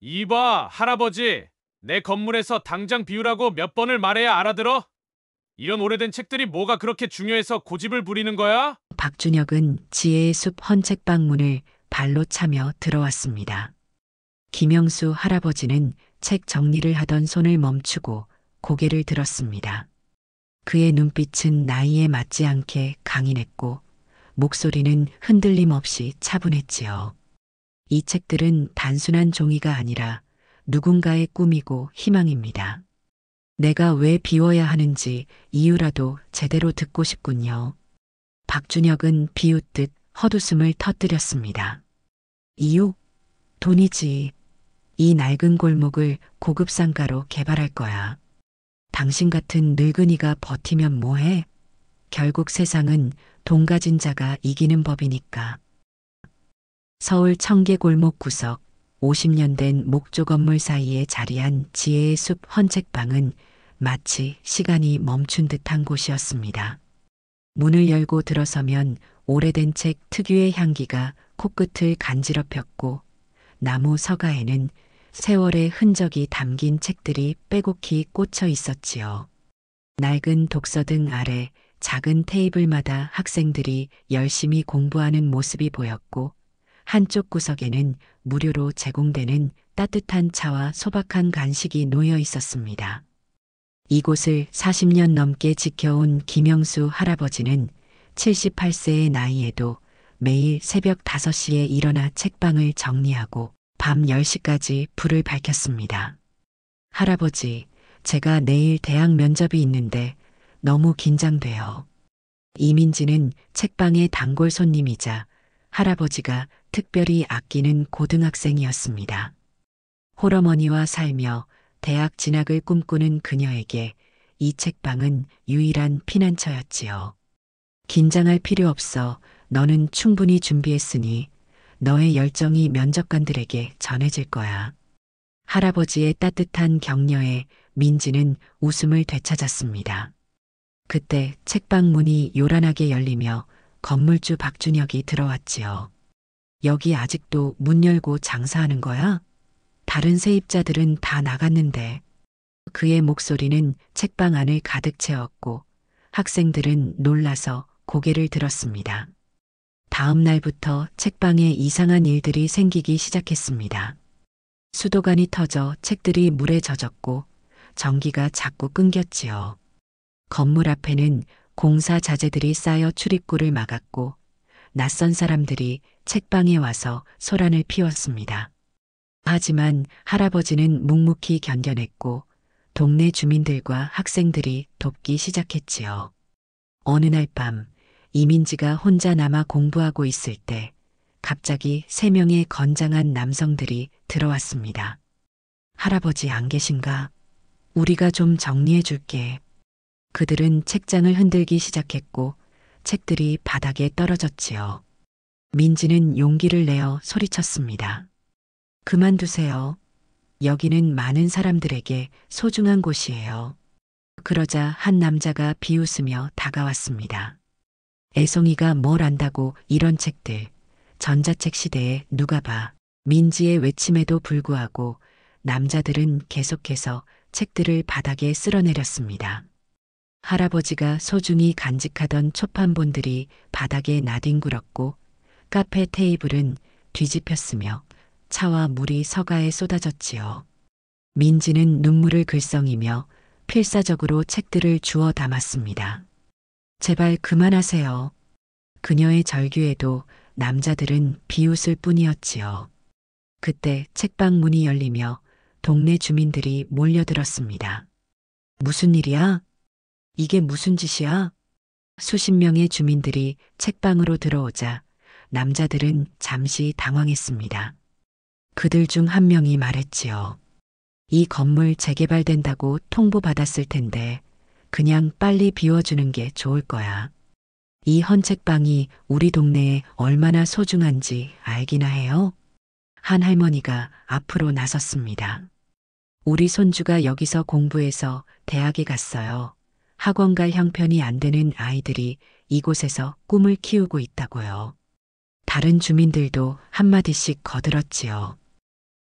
이봐, 할아버지. 내 건물에서 당장 비우라고 몇 번을 말해야 알아들어? 이런 오래된 책들이 뭐가 그렇게 중요해서 고집을 부리는 거야? 박준혁은 지혜의 숲 헌책방 문을 발로 차며 들어왔습니다. 김영수 할아버지는 책 정리를 하던 손을 멈추고 고개를 들었습니다. 그의 눈빛은 나이에 맞지 않게 강인했고 목소리는 흔들림 없이 차분했지요. 이 책들은 단순한 종이가 아니라 누군가의 꿈이고 희망입니다. 내가 왜 비워야 하는지 이유라도 제대로 듣고 싶군요. 박준혁은 비웃듯 헛웃음을 터뜨렸습니다. 이유? 돈이지. 이 낡은 골목을 고급 상가로 개발할 거야. 당신 같은 늙은이가 버티면 뭐해? 결국 세상은 돈 가진 자가 이기는 법이니까. 서울 청계골목 구석 50년 된 목조 건물 사이에 자리한 지혜의 숲 헌책방은 마치 시간이 멈춘 듯한 곳이었습니다. 문을 열고 들어서면 오래된 책 특유의 향기가 코끝을 간지럽혔고 나무 서가에는 세월의 흔적이 담긴 책들이 빼곡히 꽂혀 있었지요. 낡은 독서등 아래 작은 테이블마다 학생들이 열심히 공부하는 모습이 보였고 한쪽 구석에는 무료로 제공되는 따뜻한 차와 소박한 간식이 놓여 있었습니다. 이곳을 40년 넘게 지켜온 김영수 할아버지는 78세의 나이에도 매일 새벽 5시에 일어나 책방을 정리하고 밤 10시까지 불을 밝혔습니다. 할아버지, 제가 내일 대학 면접이 있는데 너무 긴장돼요. 이민지는 책방의 단골 손님이자 할아버지가 특별히 아끼는 고등학생이었습니다. 홀어머니와 살며 대학 진학을 꿈꾸는 그녀에게 이 책방은 유일한 피난처였지요. 긴장할 필요 없어. 너는 충분히 준비했으니 너의 열정이 면접관들에게 전해질 거야. 할아버지의 따뜻한 격려에 민지는 웃음을 되찾았습니다. 그때 책방 문이 요란하게 열리며 건물주 박준혁이 들어왔지요. 여기 아직도 문 열고 장사하는 거야? 다른 세입자들은 다 나갔는데. 그의 목소리는 책방 안을 가득 채웠고 학생들은 놀라서 고개를 들었습니다. 다음 날부터 책방에 이상한 일들이 생기기 시작했습니다. 수도관이 터져 책들이 물에 젖었고 전기가 자꾸 끊겼지요. 건물 앞에는 공사 자재들이 쌓여 출입구를 막았고 낯선 사람들이 책방에 와서 소란을 피웠습니다. 하지만 할아버지는 묵묵히 견뎌냈고 동네 주민들과 학생들이 돕기 시작했지요. 어느 날 밤 이민지가 혼자 남아 공부하고 있을 때 갑자기 3명의 건장한 남성들이 들어왔습니다. 할아버지 안 계신가? 우리가 좀 정리해 줄게. 그들은 책장을 흔들기 시작했고 책들이 바닥에 떨어졌지요. 민지는 용기를 내어 소리쳤습니다. 그만두세요. 여기는 많은 사람들에게 소중한 곳이에요. 그러자 한 남자가 비웃으며 다가왔습니다. 애송이가 뭘 안다고 이런 책들. 전자책 시대에 누가 봐. 민지의 외침에도 불구하고 남자들은 계속해서 책들을 바닥에 쓸어내렸습니다. 할아버지가 소중히 간직하던 초판본들이 바닥에 나뒹굴었고 카페 테이블은 뒤집혔으며 차와 물이 서가에 쏟아졌지요. 민지는 눈물을 글썽이며 필사적으로 책들을 주워 담았습니다. 제발 그만하세요. 그녀의 절규에도 남자들은 비웃을 뿐이었지요. 그때 책방 문이 열리며 동네 주민들이 몰려들었습니다. 무슨 일이야? 이게 무슨 짓이야? 수십 명의 주민들이 책방으로 들어오자 남자들은 잠시 당황했습니다. 그들 중 한 명이 말했지요. 이 건물 재개발된다고 통보받았을 텐데 그냥 빨리 비워주는 게 좋을 거야. 이 헌책방이 우리 동네에 얼마나 소중한지 알기나 해요? 한 할머니가 앞으로 나섰습니다. 우리 손주가 여기서 공부해서 대학에 갔어요. 학원 갈 형편이 안 되는 아이들이 이곳에서 꿈을 키우고 있다고요. 다른 주민들도 한마디씩 거들었지요.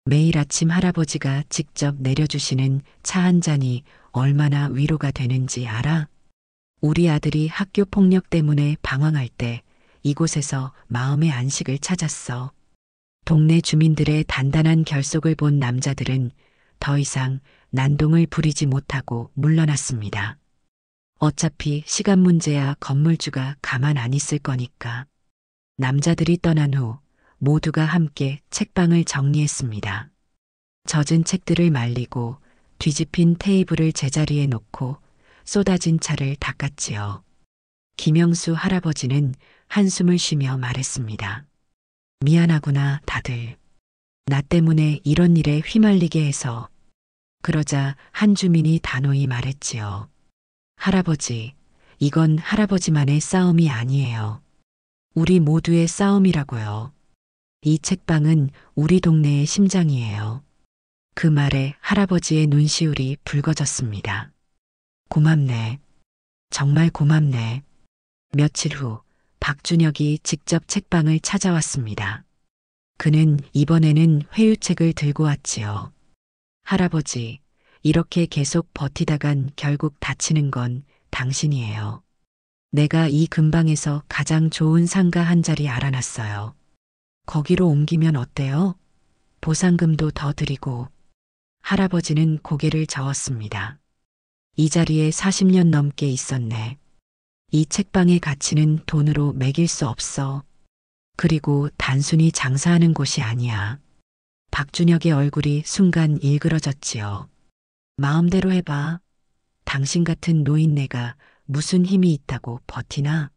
매일 아침 할아버지가 직접 내려주시는 차 한 잔이 얼마나 위로가 되는지 알아? 우리 아들이 학교 폭력 때문에 방황할 때 이곳에서 마음의 안식을 찾았어. 동네 주민들의 단단한 결속을 본 남자들은 더 이상 난동을 부리지 못하고 물러났습니다. 어차피 시간 문제야 건물주가 가만 안 있을 거니까. 남자들이 떠난 후 모두가 함께 책방을 정리했습니다. 젖은 책들을 말리고 뒤집힌 테이블을 제자리에 놓고 쏟아진 차를 닦았지요. 김영수 할아버지는 한숨을 쉬며 말했습니다. 미안하구나, 다들. 나 때문에 이런 일에 휘말리게 해서. 그러자 한 주민이 단호히 말했지요. 할아버지, 이건 할아버지만의 싸움이 아니에요. 우리 모두의 싸움이라고요. 이 책방은 우리 동네의 심장이에요. 그 말에 할아버지의 눈시울이 붉어졌습니다. 고맙네. 정말 고맙네. 며칠 후 박준혁이 직접 책방을 찾아왔습니다. 그는 이번에는 회유책을 들고 왔지요. 할아버지, 이렇게 계속 버티다간 결국 다치는 건 당신이에요. 내가 이 근방에서 가장 좋은 상가 한 자리 알아놨어요. 거기로 옮기면 어때요? 보상금도 더 드리고. 할아버지는 고개를 저었습니다. 이 자리에 40년 넘게 있었네. 이 책방의 가치는 돈으로 매길 수 없어. 그리고 단순히 장사하는 곳이 아니야. 박준혁의 얼굴이 순간 일그러졌지요. 마음대로 해봐. 당신 같은 노인네가 무슨 힘이 있다고 버티나?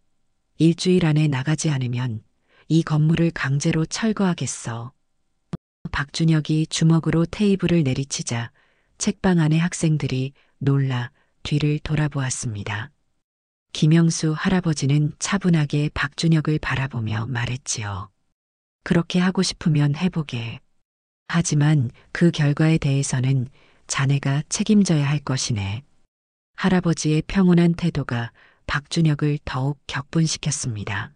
일주일 안에 나가지 않으면 이 건물을 강제로 철거하겠어. 박준혁이 주먹으로 테이블을 내리치자 책방 안의 학생들이 놀라 뒤를 돌아보았습니다. 김영수 할아버지는 차분하게 박준혁을 바라보며 말했지요. 그렇게 하고 싶으면 해보게. 하지만 그 결과에 대해서는 자네가 책임져야 할 것이네. 할아버지의 평온한 태도가 박준혁을 더욱 격분시켰습니다.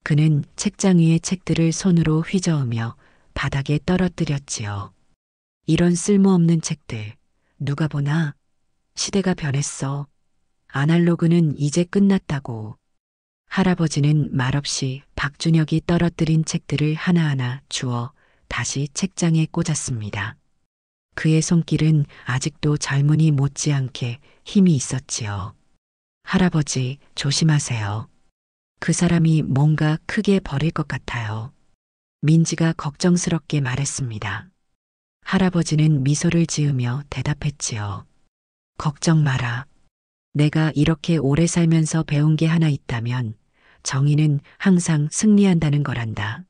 그는 책장 위의 책들을 손으로 휘저으며 바닥에 떨어뜨렸지요. 이런 쓸모없는 책들, 누가 보나? 시대가 변했어. 아날로그는 이제 끝났다고. 할아버지는 말없이 박준혁이 떨어뜨린 책들을 하나하나 주워 다시 책장에 꽂았습니다. 그의 손길은 아직도 젊은이 못지않게 힘이 있었지요. 할아버지, 조심하세요. 그 사람이 뭔가 크게 버릴 것 같아요. 민지가 걱정스럽게 말했습니다. 할아버지는 미소를 지으며 대답했지요. 걱정 마라. 내가 이렇게 오래 살면서 배운 게 하나 있다면 정의는 항상 승리한다는 거란다.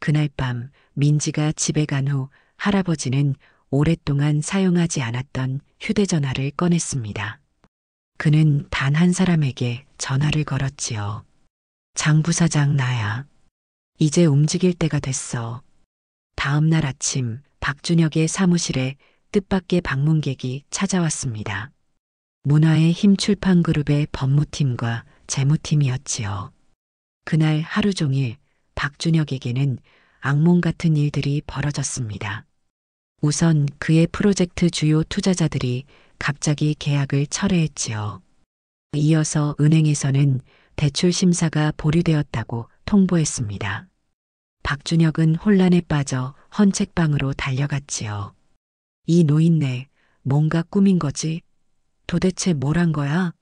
그날 밤 민지가 집에 간 후 할아버지는 오랫동안 사용하지 않았던 휴대전화를 꺼냈습니다. 그는 단 한 사람에게 전화를 걸었지요. 장 부사장 나야. 이제 움직일 때가 됐어. 다음 날 아침 박준혁의 사무실에 뜻밖의 방문객이 찾아왔습니다. 문화의 힘 출판그룹의 법무팀과 재무팀이었지요. 그날 하루 종일 박준혁에게는 악몽 같은 일들이 벌어졌습니다. 우선 그의 프로젝트 주요 투자자들이 갑자기 계약을 철회했지요. 이어서 은행에서는 대출 심사가 보류되었다고 통보했습니다. 박준혁은 혼란에 빠져 헌책방으로 달려갔지요. 이 노인네, 뭔가 꾸민 거지? 도대체 뭘 한 거야?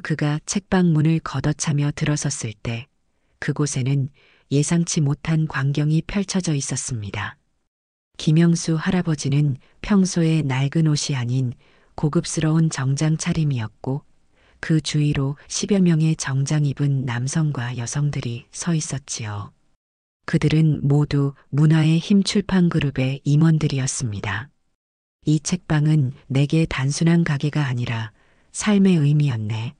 그가 책방 문을 걷어차며 들어섰을 때 그곳에는 예상치 못한 광경이 펼쳐져 있었습니다. 김영수 할아버지는 평소에 낡은 옷이 아닌 고급스러운 정장 차림이었고 그 주위로 10여 명의 정장 입은 남성과 여성들이 서 있었지요. 그들은 모두 문화의 힘 출판그룹의 임원들이었습니다. 이 책방은 내게 단순한 가게가 아니라 삶의 의미였네.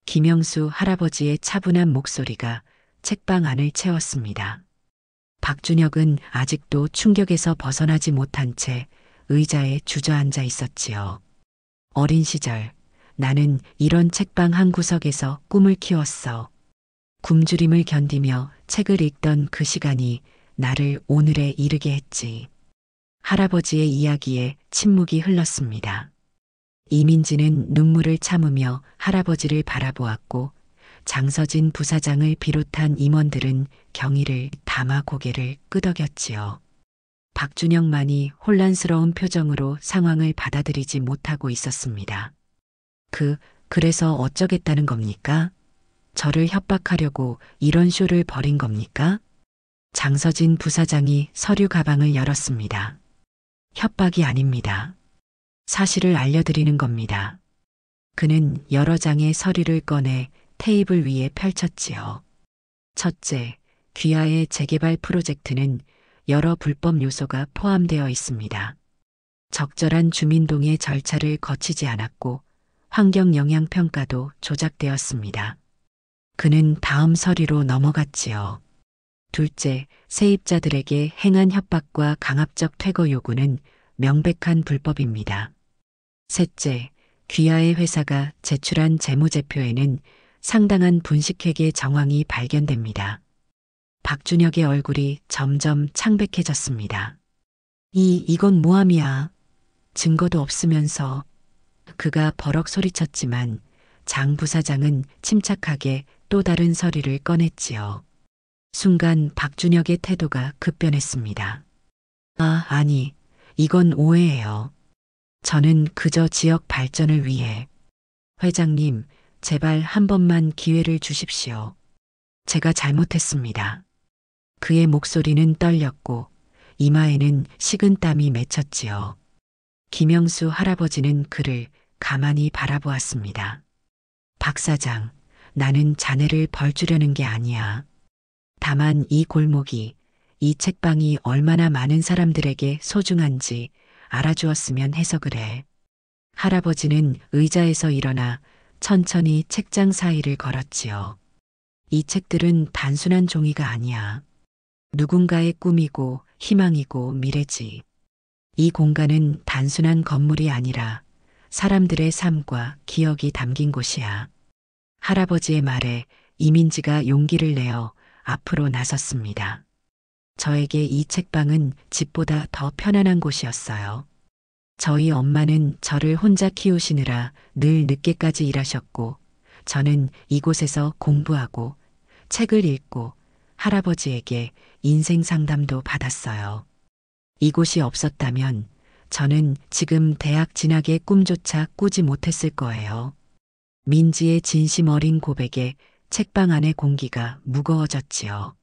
김영수 할아버지의 차분한 목소리가 책방 안을 채웠습니다. 박준혁은 아직도 충격에서 벗어나지 못한 채 의자에 주저앉아 있었지요. 어린 시절 나는 이런 책방 한 구석에서 꿈을 키웠어. 굶주림을 견디며 책을 읽던 그 시간이 나를 오늘에 이르게 했지. 할아버지의 이야기에 침묵이 흘렀습니다. 이민지는 눈물을 참으며 할아버지를 바라보았고 장서진 부사장을 비롯한 임원들은 경의를 담아 고개를 끄덕였지요. 박준영만이 혼란스러운 표정으로 상황을 받아들이지 못하고 있었습니다. 그래서 어쩌겠다는 겁니까? 저를 협박하려고 이런 쇼를 벌인 겁니까? 장서진 부사장이 서류 가방을 열었습니다. 협박이 아닙니다. 사실을 알려드리는 겁니다. 그는 여러 장의 서류를 꺼내 테이블 위에 펼쳤지요. 첫째, 귀하의 재개발 프로젝트는 여러 불법 요소가 포함되어 있습니다. 적절한 주민동의 절차를 거치지 않았고 환경 영향 평가도 조작되었습니다. 그는 다음 서류로 넘어갔지요. 둘째, 세입자들에게 행한 협박과 강압적 퇴거 요구는 명백한 불법입니다. 셋째, 귀하의 회사가 제출한 재무제표에는 상당한 분식회계 정황이 발견됩니다. 박준혁의 얼굴이 점점 창백해졌습니다. 이건 모함이야. 증거도 없으면서. 그가 버럭 소리쳤지만 장 부사장은 침착하게 또 다른 서류를 꺼냈지요. 순간 박준혁의 태도가 급변했습니다. 아니, 이건 오해예요. 저는 그저 지역 발전을 위해. 회장님, 제발 한 번만 기회를 주십시오. 제가 잘못했습니다. 그의 목소리는 떨렸고 이마에는 식은땀이 맺혔지요. 김영수 할아버지는 그를 가만히 바라보았습니다. 박 사장, 나는 자네를 벌주려는 게 아니야. 다만 이 골목이, 이 책방이 얼마나 많은 사람들에게 소중한지 알아주었으면 해서 그래. 할아버지는 의자에서 일어나 천천히 책장 사이를 걸었지요. 이 책들은 단순한 종이가 아니야. 누군가의 꿈이고 희망이고 미래지. 이 공간은 단순한 건물이 아니라 사람들의 삶과 기억이 담긴 곳이야. 할아버지의 말에 이민지가 용기를 내어 앞으로 나섰습니다. 저에게 이 책방은 집보다 더 편안한 곳이었어요. 저희 엄마는 저를 혼자 키우시느라 늘 늦게까지 일하셨고, 저는 이곳에서 공부하고 책을 읽고 할아버지에게 인생 상담도 받았어요. 이곳이 없었다면 저는 지금 대학 진학의 꿈조차 꾸지 못했을 거예요. 민지의 진심 어린 고백에 책방 안의 공기가 무거워졌지요.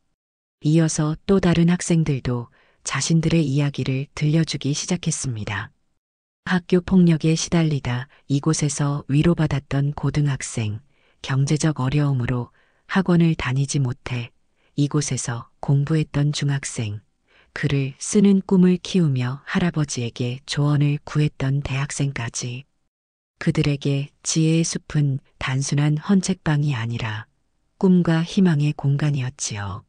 이어서 또 다른 학생들도 자신들의 이야기를 들려주기 시작했습니다. 학교 폭력에 시달리다 이곳에서 위로받았던 고등학생, 경제적 어려움으로 학원을 다니지 못해 이곳에서 공부했던 중학생, 글을 쓰는 꿈을 키우며 할아버지에게 조언을 구했던 대학생까지. 그들에게 지혜의 숲은 단순한 헌책방이 아니라 꿈과 희망의 공간이었지요.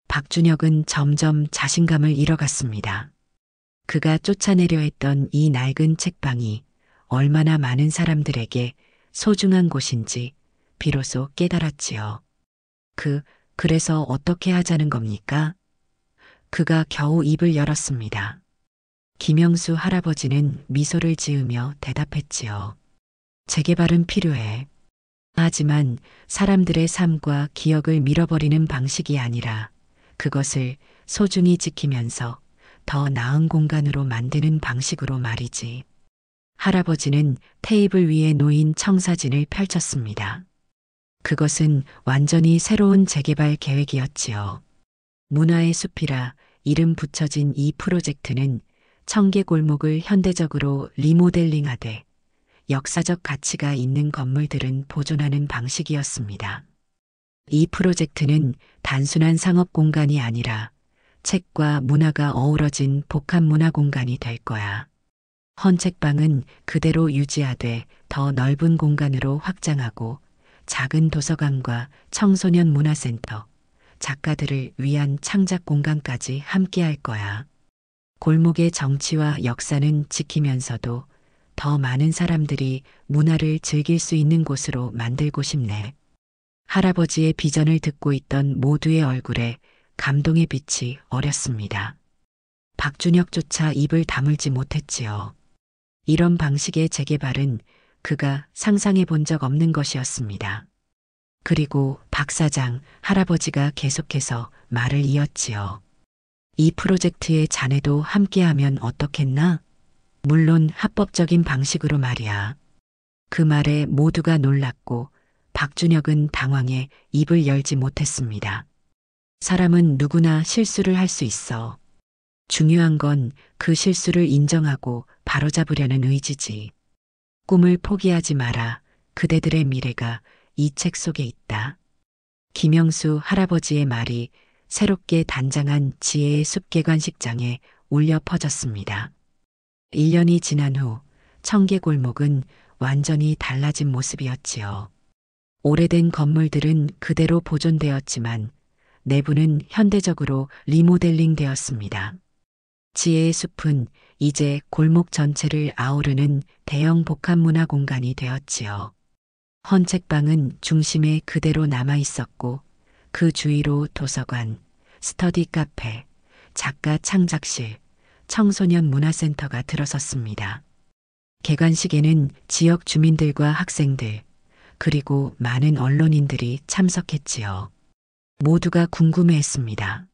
박준혁은 점점 자신감을 잃어갔습니다. 그가 쫓아내려 했던 이 낡은 책방이 얼마나 많은 사람들에게 소중한 곳인지 비로소 깨달았지요. 그래서 어떻게 하자는 겁니까? 그가 겨우 입을 열었습니다. 김영수 할아버지는 미소를 지으며 대답했지요. 재개발은 필요해. 하지만 사람들의 삶과 기억을 밀어버리는 방식이 아니라 그것을 소중히 지키면서 더 나은 공간으로 만드는 방식으로 말이지. 할아버지는 테이블 위에 놓인 청사진을 펼쳤습니다. 그것은 완전히 새로운 재개발 계획이었지요. 문화의 숲이라 이름 붙여진 이 프로젝트는 청계골목을 현대적으로 리모델링하되 역사적 가치가 있는 건물들은 보존하는 방식이었습니다. 이 프로젝트는 단순한 상업 공간이 아니라 책과 문화가 어우러진 복합 문화 공간이 될 거야. 헌책방은 그대로 유지하되 더 넓은 공간으로 확장하고 작은 도서관과 청소년 문화센터, 작가들을 위한 창작 공간까지 함께 할 거야. 골목의 정치와 역사는 지키면서도 더 많은 사람들이 문화를 즐길 수 있는 곳으로 만들고 싶네. 할아버지의 비전을 듣고 있던 모두의 얼굴에 감동의 빛이 어렸습니다. 박준혁조차 입을 다물지 못했지요. 이런 방식의 재개발은 그가 상상해 본 적 없는 것이었습니다. 그리고 박 사장, 할아버지가 계속해서 말을 이었지요. 이 프로젝트에 자네도 함께하면 어떻겠나? 물론 합법적인 방식으로 말이야. 그 말에 모두가 놀랐고 박준혁은 당황해 입을 열지 못했습니다. 사람은 누구나 실수를 할 수 있어. 중요한 건 그 실수를 인정하고 바로잡으려는 의지지. 꿈을 포기하지 마라. 그대들의 미래가 이 책 속에 있다. 김영수 할아버지의 말이 새롭게 단장한 지혜의 숲 개관식장에 울려 퍼졌습니다. 1년이 지난 후 청계골목은 완전히 달라진 모습이었지요. 오래된 건물들은 그대로 보존되었지만 내부는 현대적으로 리모델링 되었습니다. 지혜의 숲은 이제 골목 전체를 아우르는 대형 복합문화 공간이 되었지요. 헌책방은 중심에 그대로 남아 있었고 그 주위로 도서관, 스터디 카페, 작가 창작실, 청소년 문화센터가 들어섰습니다. 개관식에는 지역 주민들과 학생들, 그리고 많은 언론인들이 참석했지요. 모두가 궁금해했습니다.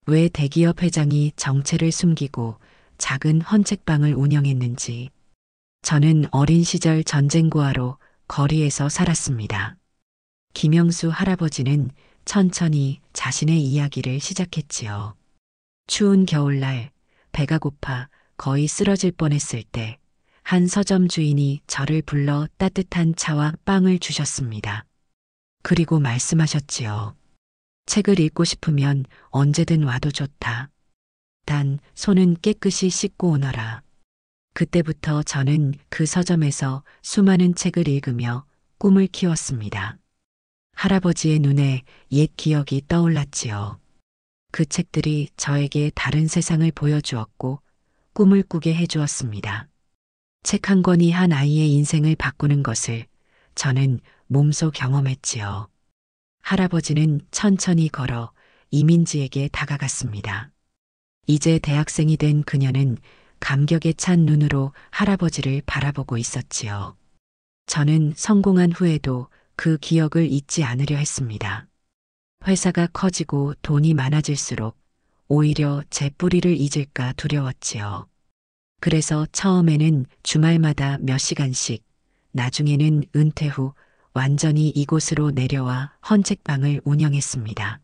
왜 대기업 회장이 정체를 숨기고 작은 헌책방을 운영했는지. 저는 어린 시절 전쟁고아로 거리에서 살았습니다. 김영수 할아버지는 천천히 자신의 이야기를 시작했지요. 추운 겨울날 배가 고파 거의 쓰러질 뻔했을 때 한 서점 주인이 저를 불러 따뜻한 차와 빵을 주셨습니다. 그리고 말씀하셨지요. 책을 읽고 싶으면 언제든 와도 좋다. 단 손은 깨끗이 씻고 오너라. 그때부터 저는 그 서점에서 수많은 책을 읽으며 꿈을 키웠습니다. 할아버지의 눈에 옛 기억이 떠올랐지요. 그 책들이 저에게 다른 세상을 보여주었고 꿈을 꾸게 해주었습니다. 책 한 권이 한 아이의 인생을 바꾸는 것을 저는 몸소 경험했지요. 할아버지는 천천히 걸어 이민지에게 다가갔습니다. 이제 대학생이 된 그녀는 감격에 찬 눈으로 할아버지를 바라보고 있었지요. 저는 성공한 후에도 그 기억을 잊지 않으려 했습니다. 회사가 커지고 돈이 많아질수록 오히려 제 뿌리를 잊을까 두려웠지요. 그래서 처음에는 주말마다 몇 시간씩, 나중에는 은퇴 후 완전히 이곳으로 내려와 헌책방을 운영했습니다.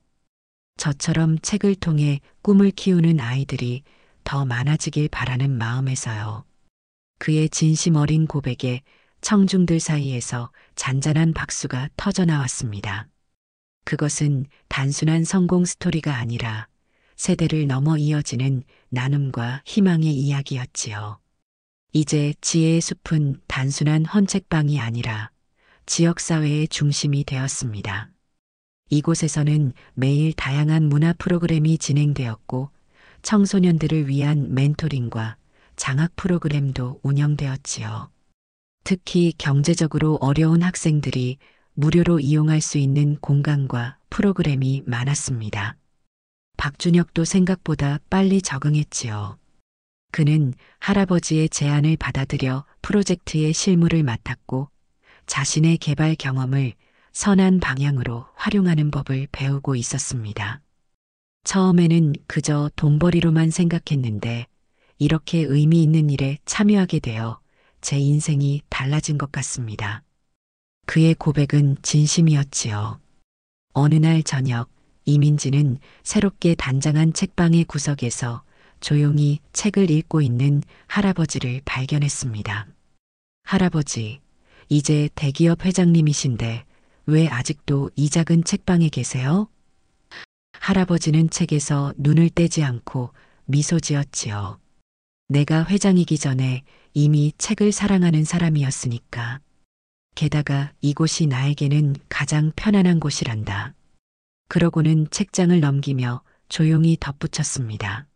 저처럼 책을 통해 꿈을 키우는 아이들이 더 많아지길 바라는 마음에서요. 그의 진심 어린 고백에 청중들 사이에서 잔잔한 박수가 터져나왔습니다. 그것은 단순한 성공 스토리가 아니라 세대를 넘어 이어지는 나눔과 희망의 이야기였지요. 이제 지혜의 숲은 단순한 헌책방이 아니라 지역사회의 중심이 되었습니다. 이곳에서는 매일 다양한 문화 프로그램이 진행되었고 청소년들을 위한 멘토링과 장학 프로그램도 운영되었지요. 특히 경제적으로 어려운 학생들이 무료로 이용할 수 있는 공간과 프로그램이 많았습니다. 박준혁도 생각보다 빨리 적응했지요. 그는 할아버지의 제안을 받아들여 프로젝트의 실무를 맡았고 자신의 개발 경험을 선한 방향으로 활용하는 법을 배우고 있었습니다. 처음에는 그저 돈벌이로만 생각했는데 이렇게 의미 있는 일에 참여하게 되어 제 인생이 달라진 것 같습니다. 그의 고백은 진심이었지요. 어느 날 저녁 이민지는 새롭게 단장한 책방의 구석에서 조용히 책을 읽고 있는 할아버지를 발견했습니다. 할아버지, 이제 대기업 회장님이신데 왜 아직도 이 작은 책방에 계세요? 할아버지는 책에서 눈을 떼지 않고 미소 지었지요. 내가 회장이기 전에 이미 책을 사랑하는 사람이었으니까. 게다가 이곳이 나에게는 가장 편안한 곳이란다. 그러고는 책장을 넘기며 조용히 덧붙였습니다.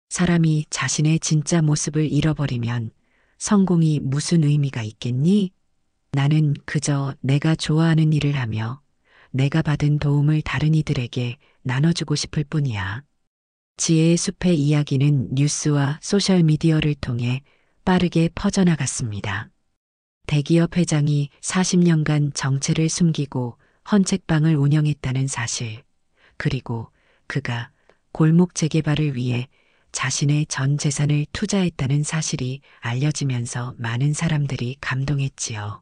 사람이 자신의 진짜 모습을 잃어버리면 성공이 무슨 의미가 있겠니? 나는 그저 내가 좋아하는 일을 하며 내가 받은 도움을 다른 이들에게 나눠주고 싶을 뿐이야. 지혜의 숲의 이야기는 뉴스와 소셜미디어를 통해 빠르게 퍼져나갔습니다. 대기업 회장이 40년간 정체를 숨기고 헌책방을 운영했다는 사실, 그리고 그가 골목 재개발을 위해 자신의 전 재산을 투자했다는 사실이 알려지면서 많은 사람들이 감동했지요.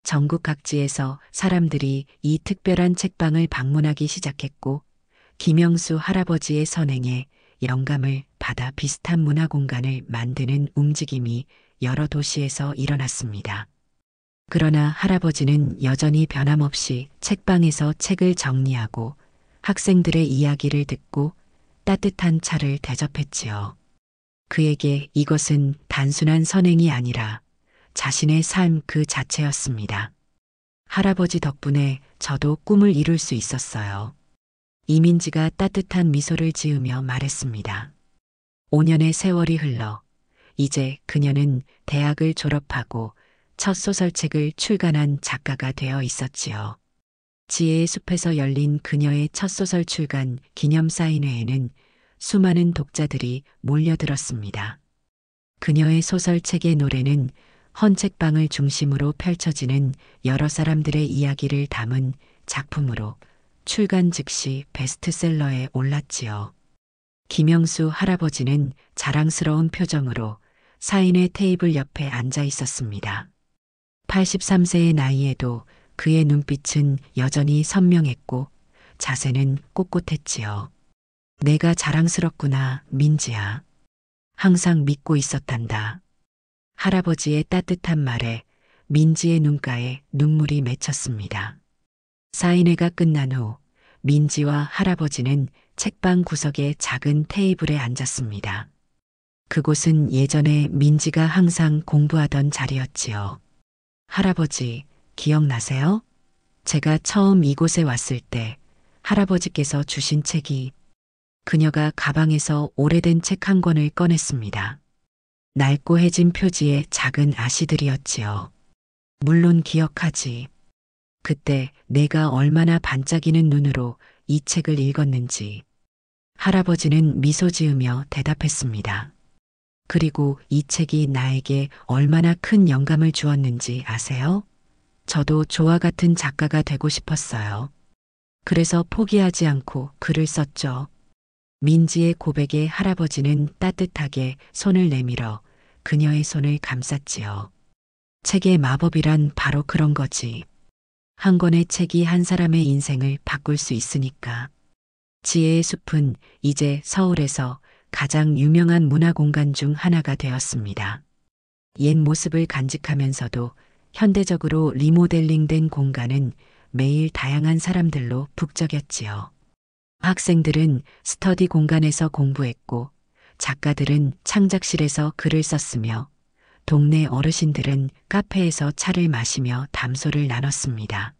전국 각지에서 사람들이 이 특별한 책방을 방문하기 시작했고, 김영수 할아버지의 선행에 영감을 받아 비슷한 문화 공간을 만드는 움직임이 여러 도시에서 일어났습니다. 그러나 할아버지는 여전히 변함없이 책방에서 책을 정리하고 학생들의 이야기를 듣고 따뜻한 차를 대접했지요. 그에게 이것은 단순한 선행이 아니라 자신의 삶 그 자체였습니다. 할아버지 덕분에 저도 꿈을 이룰 수 있었어요. 이민지가 따뜻한 미소를 지으며 말했습니다. 5년의 세월이 흘러 이제 그녀는 대학을 졸업하고 첫 소설책을 출간한 작가가 되어 있었지요. 지혜의 숲에서 열린 그녀의 첫 소설 출간 기념 사인회에는 수많은 독자들이 몰려들었습니다. 그녀의 소설책의 노래는 헌책방을 중심으로 펼쳐지는 여러 사람들의 이야기를 담은 작품으로 출간 즉시 베스트셀러에 올랐지요. 김영수 할아버지는 자랑스러운 표정으로 사인회 테이블 옆에 앉아 있었습니다. 83세의 나이에도 그의 눈빛은 여전히 선명했고 자세는 꼿꼿했지요. 내가 자랑스럽구나, 민지야. 항상 믿고 있었단다. 할아버지의 따뜻한 말에 민지의 눈가에 눈물이 맺혔습니다. 사인회가 끝난 후 민지와 할아버지는 책방 구석의 작은 테이블에 앉았습니다. 그곳은 예전에 민지가 항상 공부하던 자리였지요. 할아버지, 기억나세요? 제가 처음 이곳에 왔을 때 할아버지께서 주신 책이. 그녀가 가방에서 오래된 책 한 권을 꺼냈습니다. 낡고 해진 표지의 작은 아시들이었지요. 물론 기억하지. 그때 내가 얼마나 반짝이는 눈으로 이 책을 읽었는지. 할아버지는 미소 지으며 대답했습니다. 그리고 이 책이 나에게 얼마나 큰 영감을 주었는지 아세요? 저도 저와 같은 작가가 되고 싶었어요. 그래서 포기하지 않고 글을 썼죠. 민지의 고백에 할아버지는 따뜻하게 손을 내밀어 그녀의 손을 감쌌지요. 책의 마법이란 바로 그런 거지. 한 권의 책이 한 사람의 인생을 바꿀 수 있으니까. 지혜의 숲은 이제 서울에서 가장 유명한 문화 공간 중 하나가 되었습니다. 옛 모습을 간직하면서도 현대적으로 리모델링된 공간은 매일 다양한 사람들로 북적였지요. 학생들은 스터디 공간에서 공부했고 작가들은 창작실에서 글을 썼으며 동네 어르신들은 카페에서 차를 마시며 담소를 나눴습니다.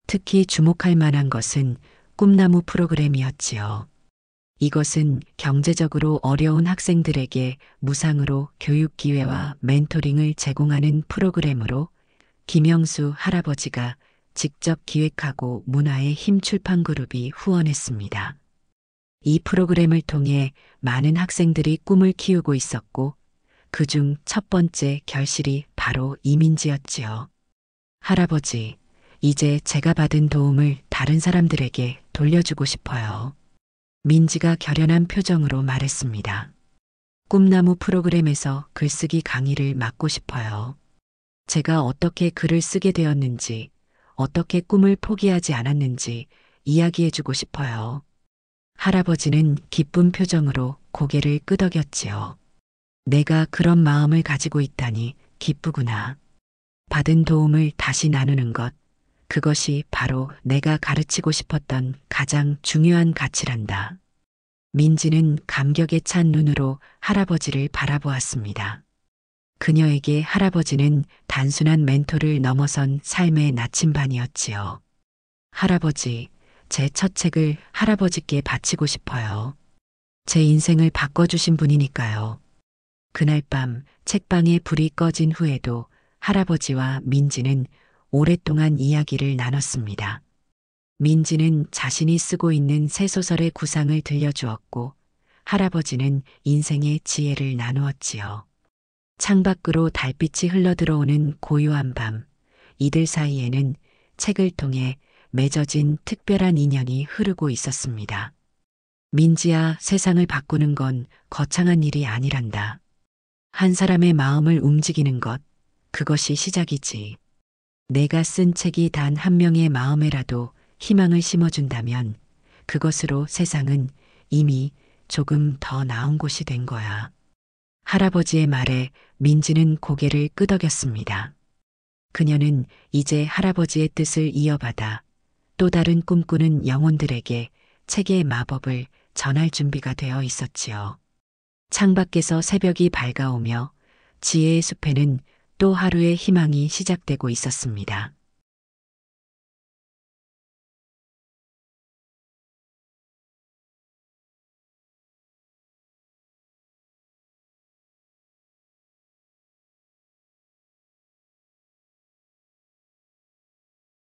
특히 주목할 만한 것은 꿈나무 프로그램이었지요. 이것은 경제적으로 어려운 학생들에게 무상으로 교육 기회와 멘토링을 제공하는 프로그램으로 김영수 할아버지가 직접 기획하고 문화의 힘 출판그룹이 후원했습니다. 이 프로그램을 통해 많은 학생들이 꿈을 키우고 있었고 그중 첫 번째 결실이 바로 이민지였지요. 할아버지, 이제 제가 받은 도움을 다른 사람들에게 돌려주고 싶어요. 민지가 결연한 표정으로 말했습니다. 꿈나무 프로그램에서 글쓰기 강의를 맡고 싶어요. 제가 어떻게 글을 쓰게 되었는지, 어떻게 꿈을 포기하지 않았는지 이야기해주고 싶어요. 할아버지는 기쁜 표정으로 고개를 끄덕였지요. 내가 그런 마음을 가지고 있다니 기쁘구나. 받은 도움을 다시 나누는 것, 그것이 바로 내가 가르치고 싶었던 가장 중요한 가치란다. 민지는 감격에 찬 눈으로 할아버지를 바라보았습니다. 그녀에게 할아버지는 단순한 멘토를 넘어선 삶의 나침반이었지요. 할아버지, 제 첫 책을 할아버지께 바치고 싶어요. 제 인생을 바꿔주신 분이니까요. 그날 밤 책방에 불이 꺼진 후에도 할아버지와 민지는 오랫동안 이야기를 나눴습니다. 민지는 자신이 쓰고 있는 새 소설의 구상을 들려주었고 할아버지는 인생의 지혜를 나누었지요. 창밖으로 달빛이 흘러들어오는 고요한 밤, 이들 사이에는 책을 통해 맺어진 특별한 인연이 흐르고 있었습니다. 민지야, 세상을 바꾸는 건 거창한 일이 아니란다. 한 사람의 마음을 움직이는 것, 그것이 시작이지. 내가 쓴 책이 단 한 명의 마음에라도 희망을 심어준다면 그것으로 세상은 이미 조금 더 나은 곳이 된 거야. 할아버지의 말에 민지는 고개를 끄덕였습니다. 그녀는 이제 할아버지의 뜻을 이어받아 또 다른 꿈꾸는 영혼들에게 책의 마법을 전할 준비가 되어 있었지요. 창밖에서 새벽이 밝아오며 지혜의 숲에는 또 하루의 희망이 시작되고 있었습니다.